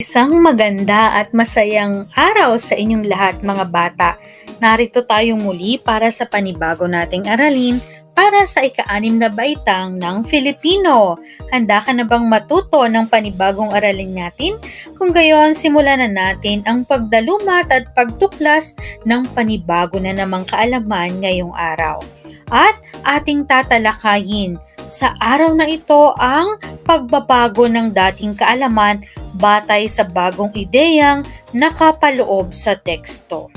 Isang maganda at masayang araw sa inyong lahat mga bata. Narito tayo muli para sa panibago nating aralin para sa ika-6 na baitang ng Filipino. Handa ka na bang matuto ng panibagong aralin natin? Kung gayon, simulan na natin ang pagdalumat at pagtuklas ng panibago na namang kaalaman ngayong araw. At ating tatalakayin sa araw na ito ang pagbabago ng dating kaalaman batay sa bagong ideyang nakapaloob sa teksto.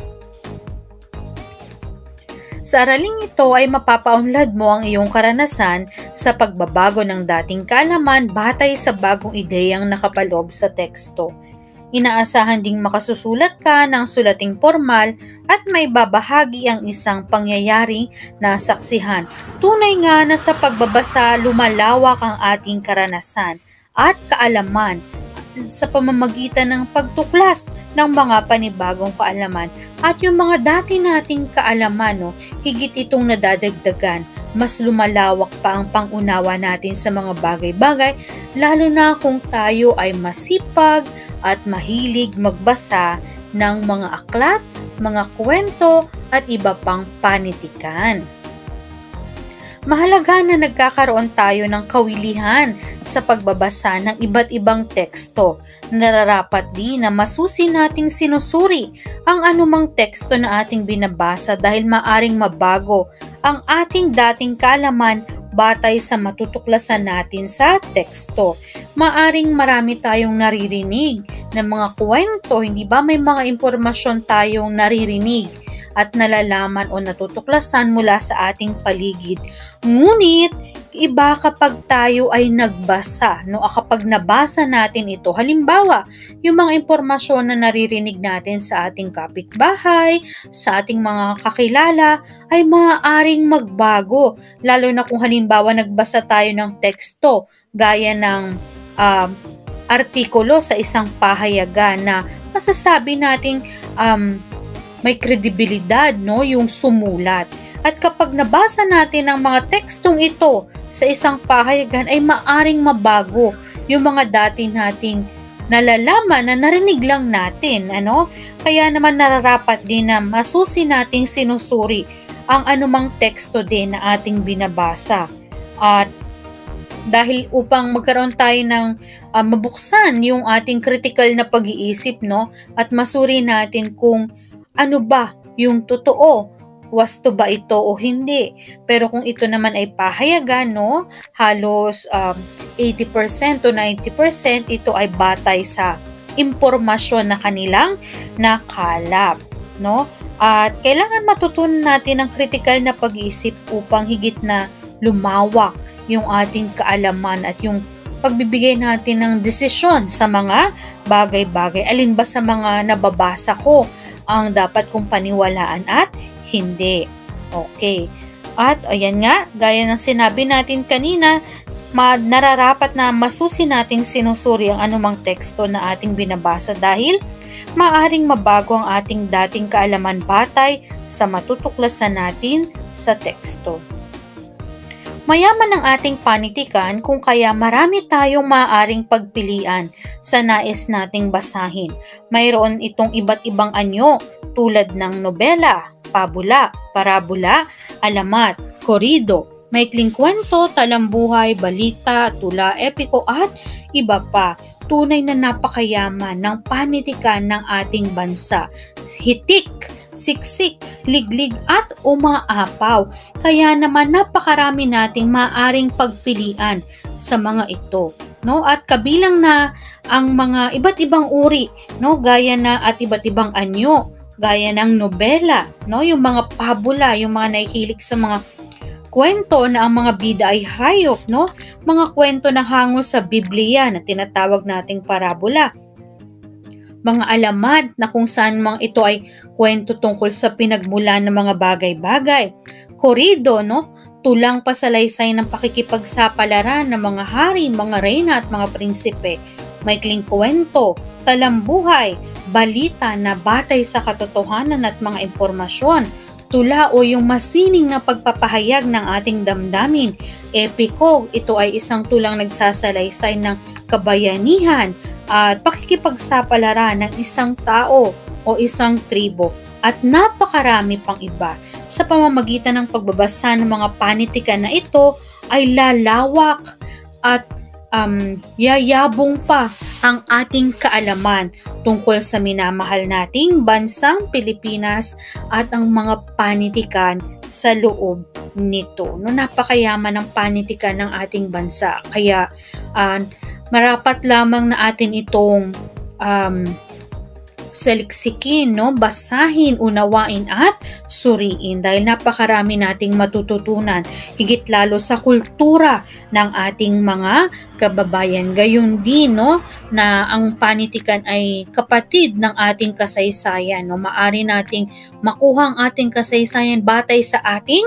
Sa araling ito ay mapapaunlad mo ang iyong karanasan sa pagbabago ng dating kaalaman batay sa bagong ideyang nakapaloob sa teksto. Inaasahan ding makasusulat ka ng sulating formal at may babahagi ang isang pangyayaring nasaksihan. Tunay nga na sa pagbabasa lumalawak ang ating karanasan at kaalaman sa pamamagitan ng pagtuklas ng mga panibagong kaalaman at yung mga dati nating kaalaman, higit itong nadadagdagan. Mas lumalawak pa ang pangunawa natin sa mga bagay-bagay, lalo na kung tayo ay masipag at mahilig magbasa ng mga aklat, mga kwento at iba pang panitikan. Mahalaga na nagkakaroon tayo ng kawilihan sa pagbabasa ng iba't ibang teksto. Nararapat din na masusi nating sinusuri ang anumang teksto na ating binabasa dahil maaring mabago ang ating dating kaalaman batay sa matutuklasan natin sa teksto. Maaring marami tayong naririnig ng mga kwento, hindi ba may mga impormasyon tayong naririnig at nalalaman o natutuklasan mula sa ating paligid. Ngunit, iba kapag tayo ay nagbasa, kapag nabasa natin ito, halimbawa, yung mga impormasyon na naririnig natin sa ating kapitbahay, sa ating mga kakilala, ay maaaring magbago. Lalo na kung halimbawa nagbasa tayo ng teksto, gaya ng artikulo sa isang pahayagan na masasabi nating may kredibilidad, yung sumulat. At kapag nabasa natin ang mga tekstong ito sa isang pahayagan ay maaring mabago yung mga dati nating nalalaman na narinig lang natin, Kaya naman nararapat din na masusi nating sinusuri ang anumang teksto din na ating binabasa. At dahil upang magkaroon tayo ng mabuksan yung ating critical na pag-iisip, at masuri natin kung ano ba yung totoo, wasto ba ito o hindi. Pero kung ito naman ay pahayagan, halos 80% to 90% ito ay batay sa impormasyon na kanilang nakalap, At kailangan matutunan natin ang critical na pag-iisip upang higit na lumawak yung ating kaalaman at yung pagbibigay natin ng desisyon sa mga bagay-bagay. Alin ba sa mga nababasa ko ang dapat kong paniwalaan at hindi. Okay. At ayan nga, gaya ng sinabi natin kanina, nararapat na masusi nating sinusuri ang anumang teksto na ating binabasa dahil maaring mabago ang ating dating kaalaman batay sa matutuklasan natin sa teksto. Mayaman ang ating panitikan kung kaya marami tayong maaaring pagpilian sa nais nating basahin. Mayroon itong iba't ibang anyo tulad ng nobela, pabula, parabola, alamat, korido, maikling kwento, talambuhay, balita, tula, epiko at iba pa. Tunay na napakayaman ng panitikan ng ating bansa. Hitik, siksik, liglig at umaapaw. Kaya naman napakarami nating maaring pagpilian sa mga ito. At kabilang na ang mga iba't ibang uri, gaya na at iba't ibang anyo, gaya ng nobela, yung mga pabula, yung mga nahihilig sa mga kwento na ang mga bida ay hayop, mga kwento na hango sa Biblia na tinatawag nating parabola. Mga alamat na kung saan mga ito ay kwento tungkol sa pinagmulan ng mga bagay-bagay. Korido, tulang pasalaysay ng pakikipagsapalaran ng mga hari, mga reyna at mga prinsipe. Maikling kwento, talambuhay, balita na batay sa katotohanan at mga impormasyon. Tula o yung masining na pagpapahayag ng ating damdamin. Epiko, ito ay isang tulang nagsasalaysay ng kabayanihan at pakikipagsapalaran ng isang tao o isang tribo at napakarami pang iba. Sa pamamagitan ng pagbabasa ng mga panitikan na ito ay lalawak at yayabong pa ang ating kaalaman tungkol sa minamahal nating bansang Pilipinas at ang mga panitikan sa loob nito. No, napakayaman ng panitikan ng ating bansa. Kaya marapat lamang na atin itong saliksikin, no? Basahin, unawain at suriin dahil napakarami nating matututunan higit lalo sa kultura ng ating mga kababayan. Gayon din, no, na ang panitikan ay kapatid ng ating kasaysayan, no? Maari nating makuha ang ating kasaysayan batay sa ating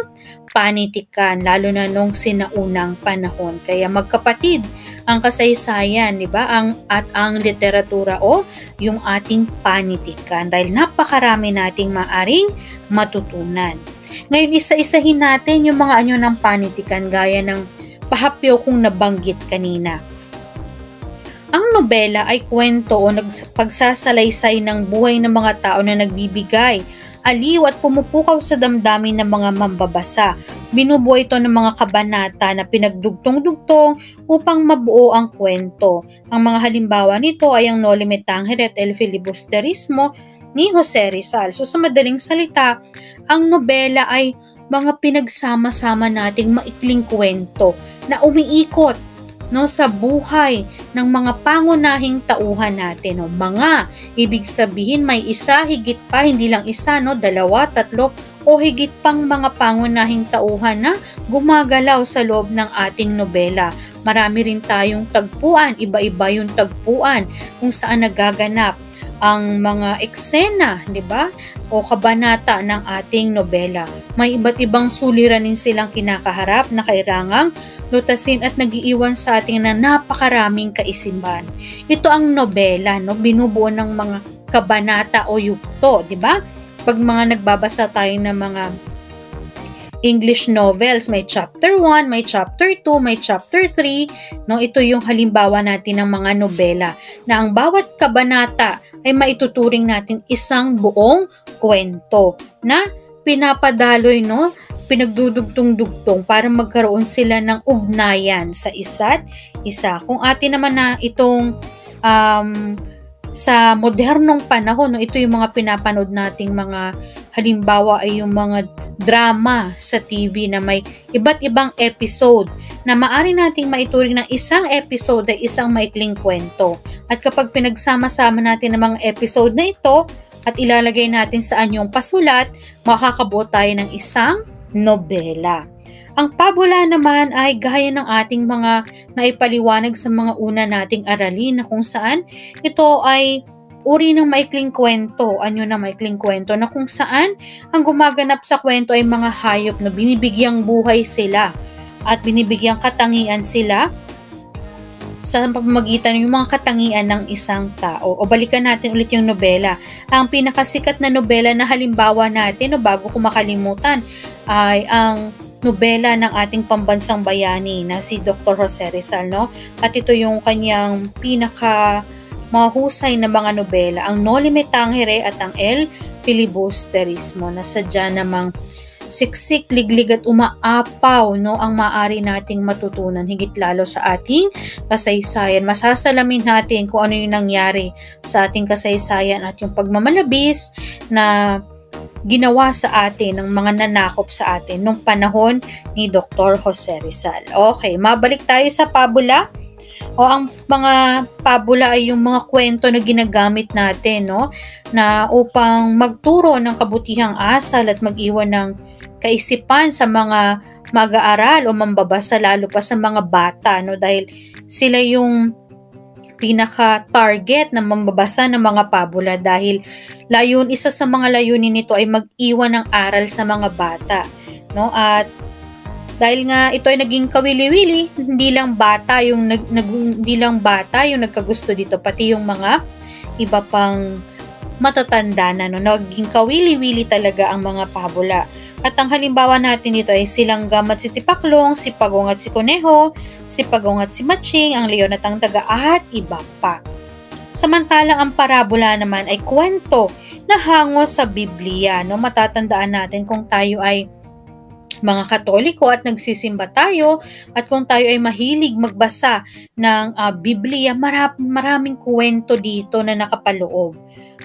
panitikan lalo na nung sinaunang panahon. Kaya magkapatid ang kasaysayan, di ba? Ang literatura o yung ating panitikan dahil napakarami nating maaring matutunan. Ngayon, isa-isahin natin yung mga anyo ng panitikan gaya ng pahapyo kong nabanggit kanina. Ang nobela ay kwento o pagsasalaysay ng buhay ng mga tao na nagbibigay, aliw at pumupukaw sa damdamin ng mga mambabasa. Binubuo ito ng mga kabanata na pinagdugtong-dugtong upang mabuo ang kwento. Ang mga halimbawa nito ay ang Noli Me Tangere at El Filibusterismo ni Jose Rizal. So sa madaling salita, ang nobela ay mga pinagsama-sama nating maikling kwento na umiikot, no, sa buhay ng mga pangunahing tauhan natin. No? Mga, ibig sabihin may isa, higit pa, hindi lang isa, no, dalawa, tatlo, o higit pang mga pangunahing tauhan na gumagalaw sa loob ng ating nobela. Marami rin tayong tagpuan, iba-iba yung tagpuan kung saan nagaganap ang mga eksena, di ba? O kabanata ng ating nobela. May iba't ibang suliranin silang kinakaharap na kailangang lutasin at nagiiwan sa ating na napakaraming kaisipan. Ito ang nobela, no? Binubuo ng mga kabanata o yugto, di ba? Pag mga nagbabasa tayo ng mga English novels, may chapter 1, may chapter 2, may chapter 3, no? Ito yung halimbawa natin ng mga nobela na ang bawat kabanata ay maituturing natin isang buong kwento na pinapadaloy, no? Pinagdudugtong-dugtong para magkaroon sila ng ugnayan sa isa't isa. Kung atin naman na itong sa modernong panahon, no, ito yung mga pinapanood nating mga halimbawa ay yung mga drama sa TV na may iba't ibang episode na maari nating maituring ng isang episode ay isang maikling kwento. At kapag pinagsama-sama natin ang mga episode na ito at ilalagay natin sa anyong pasulat, makakabuo tayo ng isang nobela. Ang pabula naman ay gaya ng ating mga naipaliwanag sa mga una nating aralin na kung saan ito ay uri ng maikling kwento, anyo na maikling kwento na kung saan ang gumaganap sa kwento ay mga hayop na binibigyang buhay sila at binibigyang katangian sila sa pamamagitan ng mga katangian ng isang tao. O balikan natin ulit yung nobela. Ang pinakasikat na nobela na halimbawa natin, o bago ko makalimutan, ay ang nobela ng ating pambansang bayani na si Dr. Jose Rizal, no? At ito yung kanyang pinaka mahusay na mga nobela, ang Noli Me Tangere at ang El Filibusterismo, na sadya namang siksik, liglig at umaapaw, no, ang maaari nating matutunan higit lalo sa ating kasaysayan. Masasalamin natin kung ano yung nangyari sa ating kasaysayan at yung pagmamalabis na ginawa sa atin ng mga nanakop sa atin nung panahon ni Dr. Jose Rizal. Okay, mabalik tayo sa pabula. O ang mga pabula ay yung mga kwento na ginagamit natin, no, na upang magturo ng kabutihang asal at mag-iwan ng kaisipan sa mga mag-aaral o mambabasa, lalo pa sa mga bata, no, dahil sila yung pinaka-target na mambabasa ng mga pabula dahil isa sa mga layunin nito ay mag-iwan ng aral sa mga bata, no? At dahil nga ito ay naging kawili-wili, hindi lang bata yung nagkagusto dito, pati yung mga iba pang matatanda na, no? Naging kawili-wili talaga ang mga pabula. At ang halimbawa natin dito ay si Langgam at si Tipaklong, si Pagong at si Kuneho, si Pagong at si Matching, ang Leon at ang Daga, at iba pa. Samantalang ang parabola naman ay kwento na hango sa Biblia, no? Matatandaan natin kung tayo ay mga Katoliko at nagsisimba tayo at kung tayo ay mahilig magbasa ng Biblia, maraming kwento dito na nakapaloob,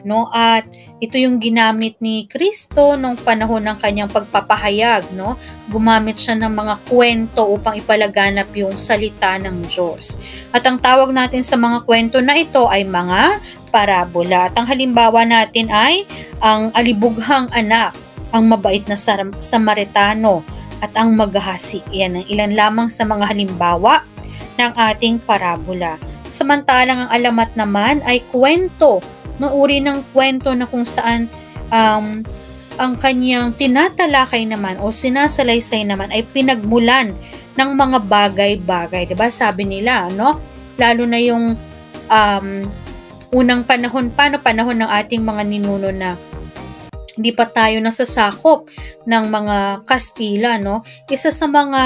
no? At ito yung ginamit ni Kristo nung panahon ng kanyang pagpapahayag, no? Gumamit siya ng mga kwento upang ipalaganap yung salita ng Diyos. At ang tawag natin sa mga kwento na ito ay mga parabola. At ang halimbawa natin ay ang alibughang anak, ang mabait na Samaritano, at ang maghahasik. Yan ang ilan lamang sa mga halimbawa ng ating parabola. Samantalang ang alamat naman ay kwento, no, uri ng kwento na kung saan ang kanyang tinatalakay naman o sinasalaysay naman ay pinagmulan ng mga bagay-bagay. Diba? Sabi nila, no? Lalo na yung unang panahon, panahon ng ating mga ninuno na hindi pa tayo nasasakop ng mga Kastila, no? Isa sa mga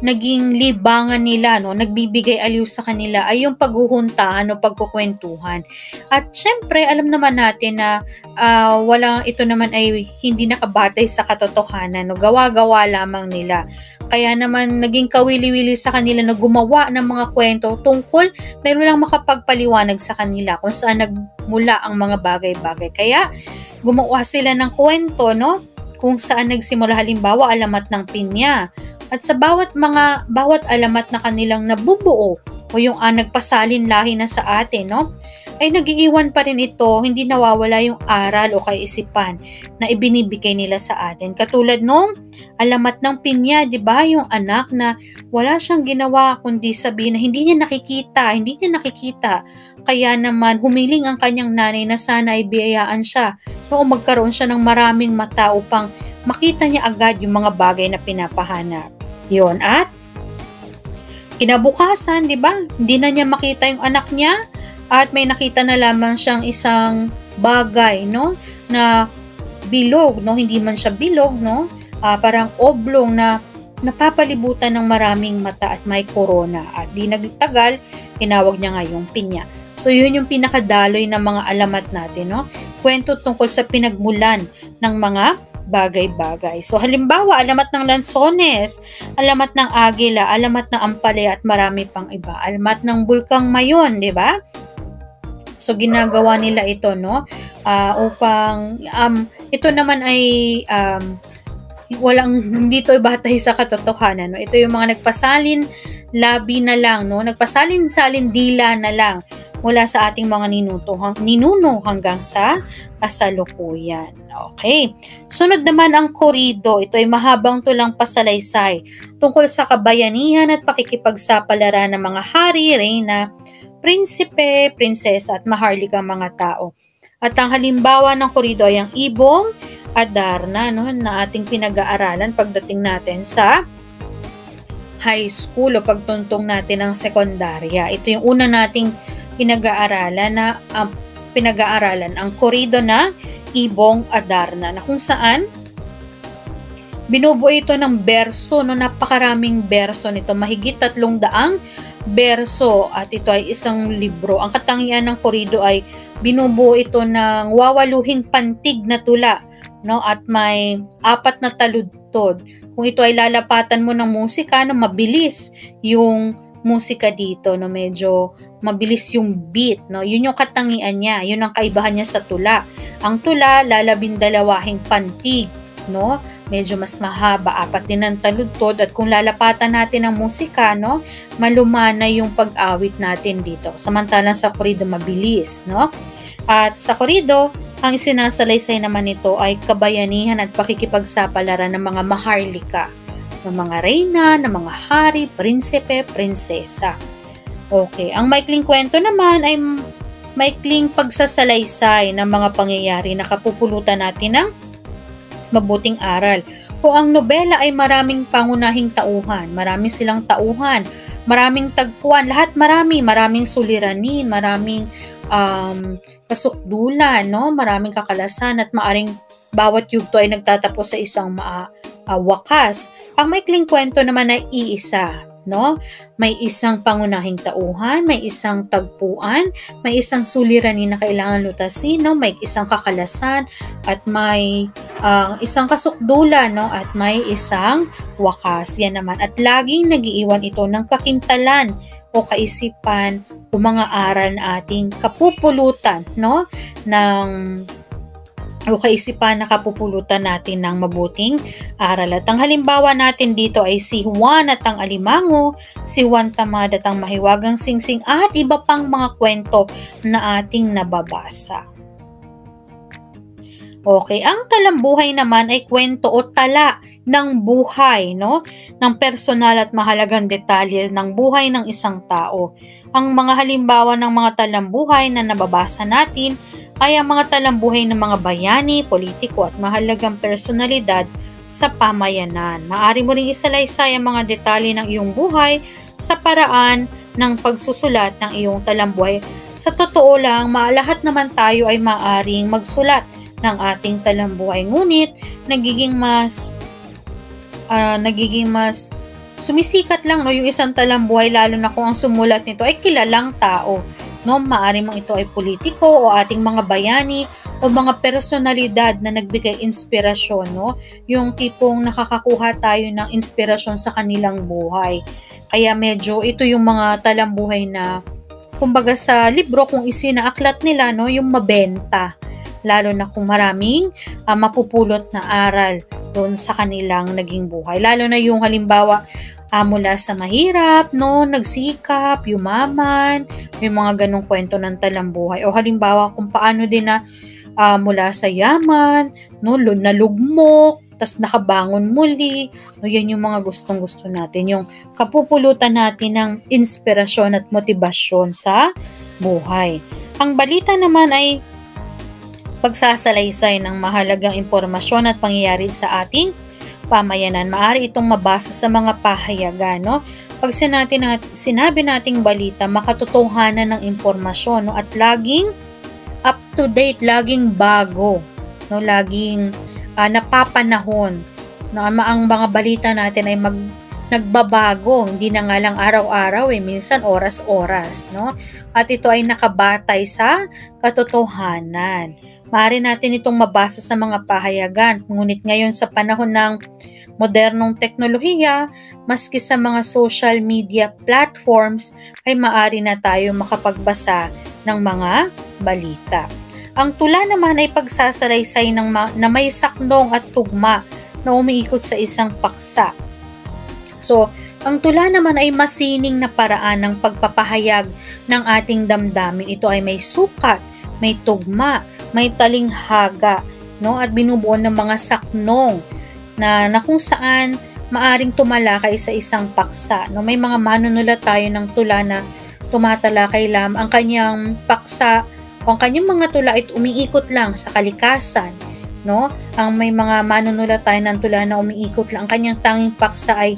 naging libangan nila, no, nagbibigay aliw sa kanila ay yung paghuhuntahan o pagkukwentuhan. At syempre, alam naman natin na ito naman ay hindi nakabatay sa katotohanan, no? Gawa-gawa lamang nila. Kaya naman naging kawili-wili sa kanila na gumawa ng mga kwento tungkol na lang makapagpaliwanag sa kanila kung saan nagmula ang mga bagay-bagay. Kaya gumawa sila ng kwento, no? Kung saan nagsimula, halimbawa alamat ng pinya. At sa bawat alamat na kanilang nabubuo o yung nagpasalin lahi na sa atin, no? Ay nagiiwan pa rin ito, hindi nawawala yung aral o kaisipan na ibinibigay nila sa atin. Katulad nung alamat ng pinya, 'di ba? Yung anak na wala siyang ginawa kundi sabihin na hindi niya nakikita. Kaya naman humiling ang kanyang nanay na sana ay biyayaan siya o magkaroon siya ng maraming mata upang makita niya agad yung mga bagay na pinapahanap. Yun. At kinabukasan, di ba? Hindi na niya makita yung anak niya at may nakita na lamang siyang isang bagay, no? Na bilog, no? Hindi man siya bilog, no? Parang oblong na napapalibutan ng maraming mata at may corona. At di nagtagal, tinawag niya nga yung pinya. So, yun yung pinakadaloy ng mga alamat natin, no? Kwento tungkol sa pinagmulan ng mga bagay-bagay. So, halimbawa, alamat ng lansones, alamat ng agila, alamat ng ampalaya at marami pang iba. Alamat ng bulkang Mayon, di ba? So, ginagawa nila ito, no? Upang, ito naman ay, hindi ito batay sa katotohanan, no? Ito yung mga nagpasalin labi na lang, no? Nagpasalin-salin dila na lang mula sa ating mga ninuno hanggang sa kasalukuyan. Okay. Sunod naman ang korido. Ito ay mahabang tulang pasalaysay tungkol sa kabayanihan at pakikipagsapalaran ng mga hari, reyna, prinsipe, prinsesa at maharlikang mga tao. At ang halimbawa ng korido ay ang Ibong Adarna, no, na ating pinag-aaralan pagdating natin sa high school o pagtuntong natin ng sekundarya. Ito yung una nating pinag-aaralan ang korido na Ibong Adarna, na kung saan binubuo ito ng berso, no, napakaraming berso nito, mahigit 300 berso, at ito ay isang libro. Ang katangian ng korido ay binubuo ito ng wawaluhing pantig na tula, no, at may 4 na taludtod. Kung ito ay lalapatan mo ng musika, no, mabilis yung musika dito, no, medyo mabilis yung beat, no. Yun yung katangian niya, yun ang kaibahan niya sa tula. Ang tula, 12 pantig, no. Medyo mas mahaba, 4 din ang taludtod, at kung lalapatan natin ang musika, no, malumana yung pag-awit natin dito. Samantalang sa korido mabilis, no. At sa korido, ang isinasalaysay naman nito ay kabayanihan at pakikipagsapalaran ng mga maharlika, ng mga reyna, ng mga hari, prinsipe, prinsesa. Okay, ang maikling kwento naman ay maikling pagsasalaysay ng mga pangyayari na kapupulutan natin ng mabuting aral. Kung ang nobela ay maraming pangunahing tauhan, marami silang tauhan, maraming tagpuan, lahat maraming suliranin, maraming kasukdulan, no? Maraming kakalasan, at maaring bawat yugto ay nagtatapos sa isang wakas. Ang maikling kwento naman ay iisa. no? May isang pangunahing tauhan, may isang tagpuan, may isang suliranin na kailangan lutasin, no? May isang kakalasan, at may isang kasukdulan, no? At may isang wakas. Yan naman. At laging nagiiwan ito ng kakintalan o kaisipan o mga aral na ating kapupulutan, no? O kaisipan na kapupulutan natin ng mabuting aral. At ang halimbawa natin dito ay si Juan at ang Alimango, si Juan Tamad at ang Mahiwagang Singsing, at iba pang mga kwento na ating nababasa. Okay, ang talambuhay naman ay kwento o tala ng buhay, no? Ng personal at mahalagang detalye ng buhay ng isang tao. Ang mga halimbawa ng mga talambuhay na nababasa natin ay ang mga talambuhay ng mga bayani, politiko at mahalagang personalidad sa pamayanan. Maaari mo ring isalaysay ang mga detalye ng iyong buhay sa paraan ng pagsusulat ng iyong talambuhay. Sa totoo lang, lahat naman tayo ay maaaring magsulat ng ating talambuhay, ngunit nagiging mas sumisikat lang, no, yung isang talambuhay, lalo na kung ang sumulat nito ay kilalang tao. No, maaari mang ito ay politiko o ating mga bayani o mga personalidad na nagbigay inspirasyon, no? Yung tipong nakakakuha tayo ng inspirasyon sa kanilang buhay. Kaya medyo ito yung mga talambuhay na kumbaga sa libro kung isinaaklat nila, no, yung mabenta. Lalo na kung maraming mapupulot na aral doon sa kanilang naging buhay. Lalo na yung halimbawa mula sa mahirap, no, nagsikap, yumaman, yung mga ganong kwento ng talambuhay. O halimbawa kung paano din na mula sa yaman, no, nalugmok, tas nakabangon muli. No, yan yung mga gustong-gusto natin, yung kapupulutan natin ng inspirasyon at motibasyon sa buhay. Ang balita naman ay pagsasalaysay ng mahalagang impormasyon at pangyayari sa ating pamayanan. Maaari itong mabasa sa mga pahayagan, no? Pag sinabi nating balita, makatotohanan ng impormasyon, no? At laging up to date, laging bago, no? Laging napapanahon. No? Ang mga balita natin ay nagbabago, hindi na nga lang araw-araw, minsan oras-oras, no? At ito ay nakabatay sa katotohanan. Maaari natin itong mabasa sa mga pahayagan, ngunit ngayon sa panahon ng modernong teknolohiya, maski sa mga social media platforms, ay maaari na tayo makapagbasa ng mga balita. Ang tula naman ay pagsasalaysay na may saknong at tugma na umiikot sa isang paksa. So, ang tula naman ay masining na paraan ng pagpapahayag ng ating damdamin. Ito ay may sukat, may tugma, may talinghaga, no, at binubuo ng mga saknong na kung saan maaring tumalakay sa isang paksa, no. May mga manunulat tayo ng tula na tumatalakay lamang ang kanyang paksa o ang kanyang mga tula ay umiikot lang sa kalikasan, no. Ang may mga manunulat tayo ng tula na umiikot lang, ang kanyang tanging paksa ay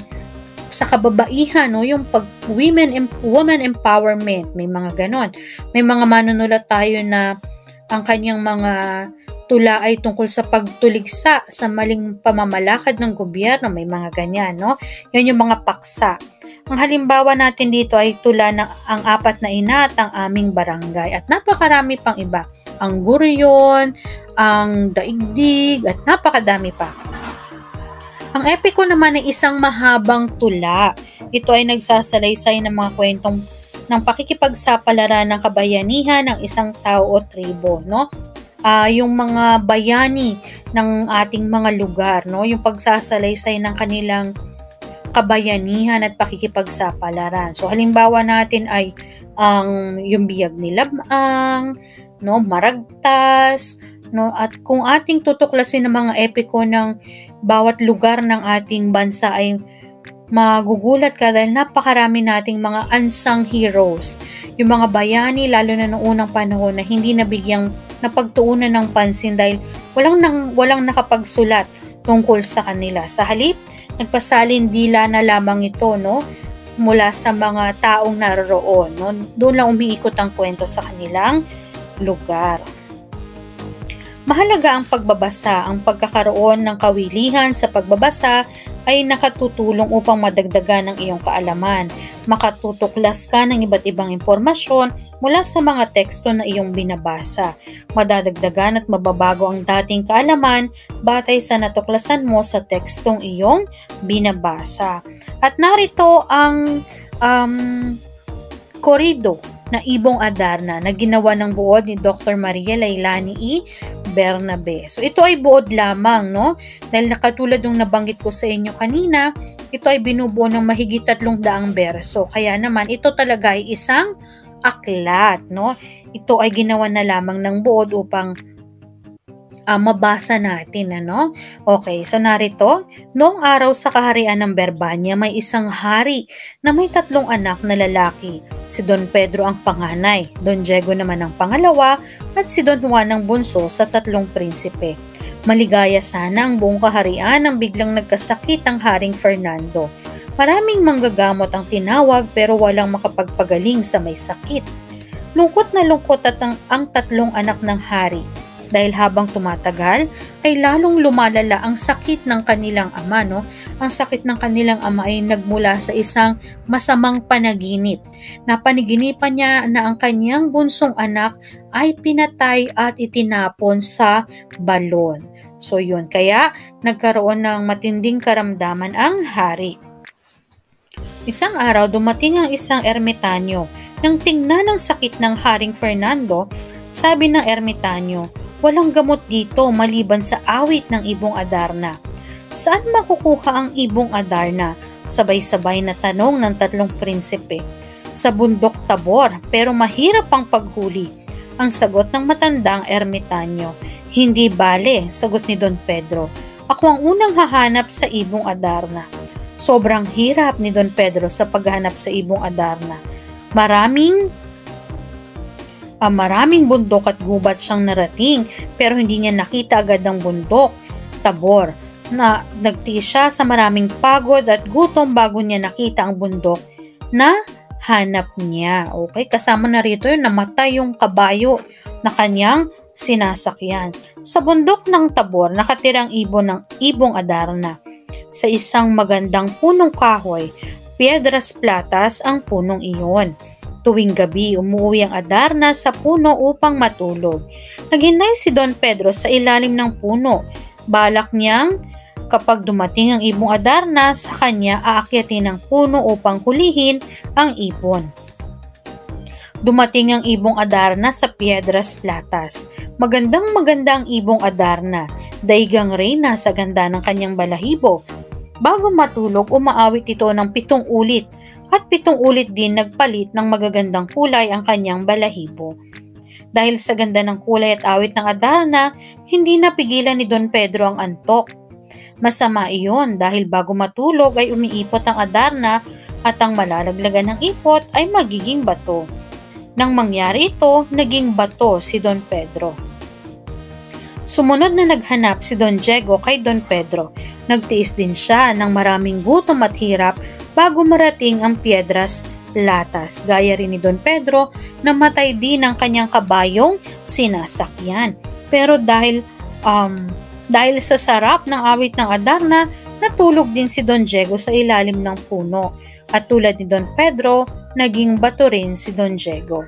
sa kababaihan, no, yung women empowerment, may mga ganon. May mga manunulat tayo na ang kanyang mga tula ay tungkol sa pagtuligsa sa maling pamamalakad ng gobyerno, may mga ganyan, no? Yan yung mga paksa. Ang halimbawa natin dito ay tula ng Ang Apat na Ina at Ang Aming Barangay, at napakarami pang iba. Ang Gurion, Ang Daigdig, at napakadami pa. Ang epiko naman ay isang mahabang tula. Ito ay nagsasalaysay ng mga kwentong ng pakikipagsapalaran ng kabayanihan ng isang tao o tribo, no? Yung mga bayani ng ating mga lugar, no? Yung pagsasalaysay ng kanilang kabayanihan at pakikipagsapalaran. So halimbawa natin ay yung Biyag ni Labang, no, Maragtas, no, at kung ating tutuklasin ng mga epiko ng bawat lugar ng ating bansa ay magugulat ka dahil napakarami nating mga unsung heroes. Yung mga bayani, lalo na noong unang panahon, na hindi nabigyang napagtuunan ng pansin dahil walang nakapagsulat tungkol sa kanila. Sa halip, nagpasalin dila na lamang ito, no, mula sa mga taong naroroon, no. Doon lang umiikot ang kwento sa kanilang lugar. Mahalaga ang pagbabasa, ang pagkakaroon ng kawilihan sa pagbabasa ay nakatutulong upang madagdagan ang iyong kaalaman. Makatutuklas ka ng iba't ibang impormasyon mula sa mga teksto na iyong binabasa. Madadagdagan at mababago ang dating kaalaman batay sa natuklasan mo sa tekstong iyong binabasa. At narito ang korido na Ibong Adarna na ginawa ng buod ni Dr. Maria Lailani E. Bernabe. So ito ay buod lamang, no? Dahil nakatulad ng nabanggit ko sa inyo kanina, ito ay binubuo ng mahigit 300 berso. Kaya naman ito talaga ay isang aklat, no? Ito ay ginawa na lamang ng buod upang mabasa natin, ano? Okay, so narito, noong araw sa kaharian ng Berbanya, may isang hari na may 3 anak na lalaki. Si Don Pedro ang panganay, Don Diego naman ang pangalawa, at si Don Juan ang bunso sa 3 prinsipe. Maligaya sana ang buong kaharian nang biglang nagkasakit ang Haring Fernando. Maraming manggagamot ang tinawag pero walang makapagpagaling sa may sakit. Lungkot na lungkot at ang 3 anak ng hari. Dahil habang tumatagal ay lalong lumalala ang sakit ng kanilang ama, no? Ang sakit ng kanilang ama ay nagmula sa isang masamang panaginip. Napaniginipan niya na ang kanyang bunsong anak ay pinatay at itinapon sa balon. So yun, kaya nagkaroon ng matinding karamdaman ang hari. Isang araw dumating ang isang ermitanyo. Nang tingnan ang sakit ng Haring Fernando, sabi ng ermitanyo, walang gamot dito maliban sa awit ng Ibong Adarna. Saan makukuha ang Ibong Adarna? Sabay-sabay na tanong ng 3 prinsipe. Sa bundok Tabor, pero mahirap ang paghuli. Ang sagot ng matandang ermitanyo. Hindi bale, sagot ni Don Pedro. Ako ang unang hahanap sa Ibong Adarna. Sobrang hirap ni Don Pedro sa paghahanap sa Ibong Adarna. Maraming bundok at gubat siyang narating pero hindi niya nakita agad ang bundok Tabor. Nagtiis siya sa maraming pagod at gutom bago niya nakita ang bundok na hanap niya. Okay, kasama na rito yung namatay yung kabayo na kanyang sinasakyan. Sa bundok ng Tabor, nakatirang ibon ng Ibong Adarna. Sa isang magandang punong kahoy, Piedras Platas ang punong iyon. Tuwing gabi, umuwi ang Adarna sa puno upang matulog. Naghintay si Don Pedro sa ilalim ng puno. Balak niyang kapag dumating ang Ibong Adarna, sa kanya aakyatin ang puno upang hulihin ang ibon. Dumating ang Ibong Adarna sa Piedras Platas. Magandang-maganda ang Ibong Adarna. Daigang reyna sa ganda ng kanyang balahibo. Bago matulog, umaawit ito ng 7 ulit. At 7 ulit din nagpalit ng magagandang kulay ang kanyang balahibo. Dahil sa ganda ng kulay at awit ng Adarna, hindi napigilan ni Don Pedro ang antok. Masama iyon dahil bago matulog ay umiipot ang Adarna at ang malalaglagan ng ipot ay magiging bato. Nang mangyari ito, naging bato si Don Pedro. Sumunod na naghanap si Don Diego kay Don Pedro. Nagtiis din siya ng maraming gutom at hirap bago marating ang Piedras Platas. Gaya rin ni Don Pedro, namatay din ang kanyang kabayong sinasakyan. Pero dahil sa sarap ng awit ng Adarna, natulog din si Don Diego sa ilalim ng puno. At tulad ni Don Pedro, naging bato rin si Don Diego.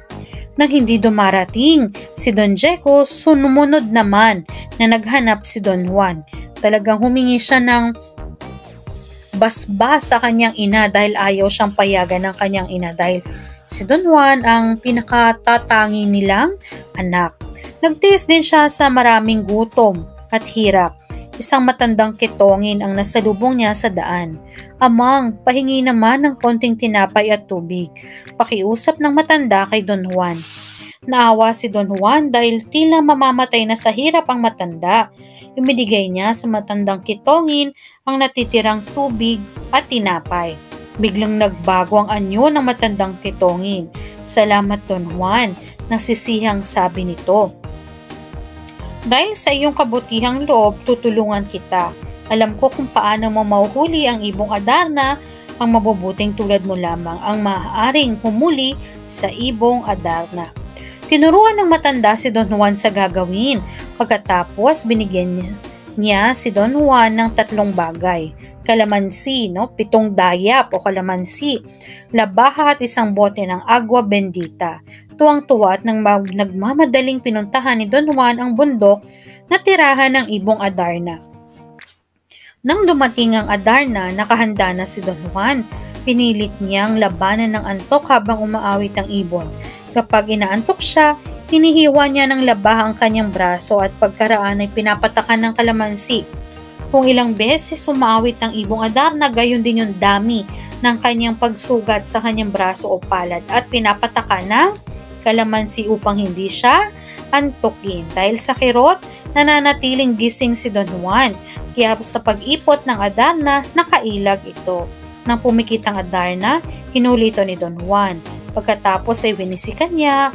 Nang hindi dumarating si Don Diego, sumunod naman na naghanap si Don Juan. Talagang humingi siya ng basbas sa kanyang ina dahil ayaw siyang payagan ng kanyang ina dahil si Don Juan ang pinakatatangi nilang anak. Nagtiis din siya sa maraming gutom at hirap. Isang matandang kitongin ang nasalubong niya sa daan. Amang, pahingi naman ng konting tinapay at tubig. Pakiusap ng matanda kay Don Juan. Naawa si Don Juan dahil tila mamamatay na sa hirap ang matanda. Ibinigay niya sa matandang kitongin ang natitirang tubig at tinapay. Biglang nagbago ang anyo ng matandang kitongin. Salamat Don Juan, nasisihang sabi nito. Dahil sa iyong kabutihang loob, tutulungan kita. Alam ko kung paano mo mahuhuli ang Ibong Adarna, ang mabubuting tulad mo lamang ang maaaring humuli sa Ibong Adarna. Tinuruan ng matanda si Don Juan sa gagawin. Pagkatapos, binigyan niya si Don Juan ng 3 bagay. Kalamansi, 7 dayap o kalamansi, labaha at 1 bote ng agua bendita. Tuwang-tuwa at nagmamadaling pinuntahan ni Don Juan ang bundok na tirahan ng ibong Adarna. Nang dumating ang Adarna, nakahanda na si Don Juan. Pinilit niyang labanan ng antok habang umaawit ang ibon. Kapag inaantok siya, hinihiwa niya ng labaha ang kanyang braso at pagkaraan ay pinapatakan ng kalamansi. Kung ilang beses umaawit ang ibong Adarna, gayon din yung dami ng kanyang pagsugat sa kanyang braso o palad at pinapatakan ng kalamansi upang hindi siya antukin. Dahil sa kirot, nananatiling gising si Don Juan. Kaya sa pag-ipot ng Adarna, nakailag ito. Nang pumikit ang Adarna, hinuli ito ni Don Juan. Pagkatapos ay winisikan niya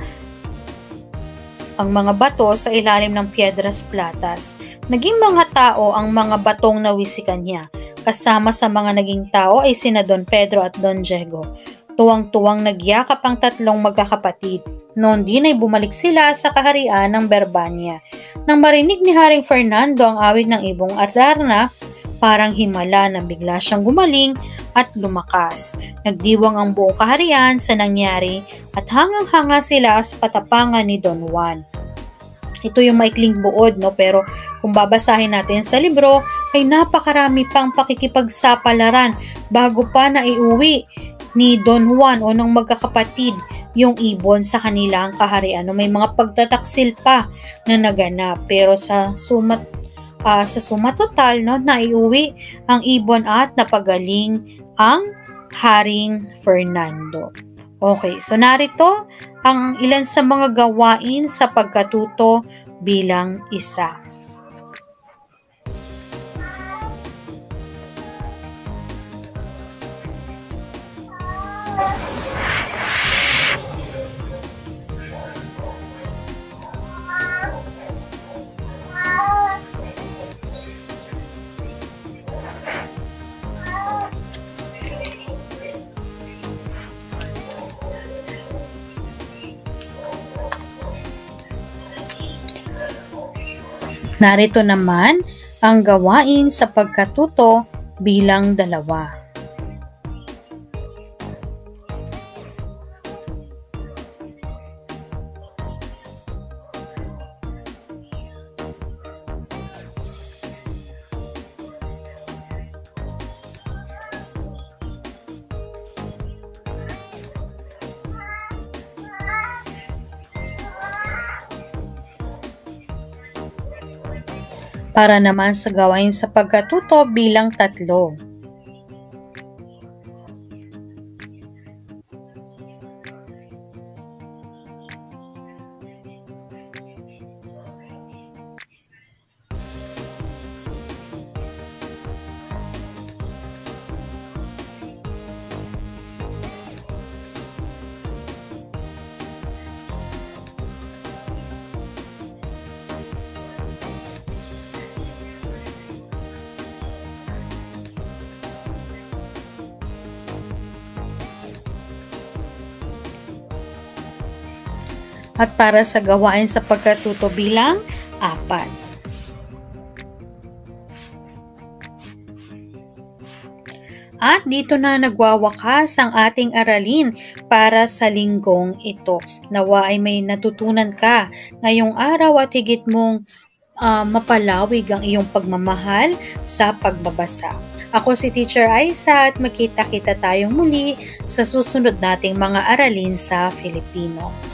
ang mga bato sa ilalim ng Piedras Platas. Naging mga tao ang mga batong nawisikan niya. Kasama sa mga naging tao ay sina Don Pedro at Don Diego. Tuwang-tuwang nagyakap ang 3 magkakapatid. Noon din ay bumalik sila sa kaharian ng Berbania. Nang marinig ni Haring Fernando ang awit ng ibong Adarna, parang himala na bigla siyang gumaling at lumakas. Nagdiwang ang buong kaharian sa nangyari at hangang-hanga sila sa katapangan ni Don Juan. Ito yung maikling buod, pero kung babasahin natin sa libro, ay napakarami pang pakikipagsapalaran bago pa na iuwi ni Don Juan o ng magkakapatid yung ibon sa kanilang kaharian. May mga pagtataksil pa na naganap, pero sa suma total, naiuwi ang ibon at napagaling ang Haring Fernando. Okay, so narito ang ilan sa mga gawain sa pagkatuto bilang isa. Narito naman ang gawain sa pagkatuto bilang 2. Para naman sa gawain sa pagkatuto bilang 3. At para sa gawain sa pagkatuto bilang 4. At dito na nagwawakas ang ating aralin para sa linggong ito. Nawa ay may natutunan ka ngayong araw at higit mong mapalawig ang iyong pagmamahal sa pagbabasa. Ako si Teacher Aiza at magkita-kita tayong muli sa susunod nating mga aralin sa Filipino.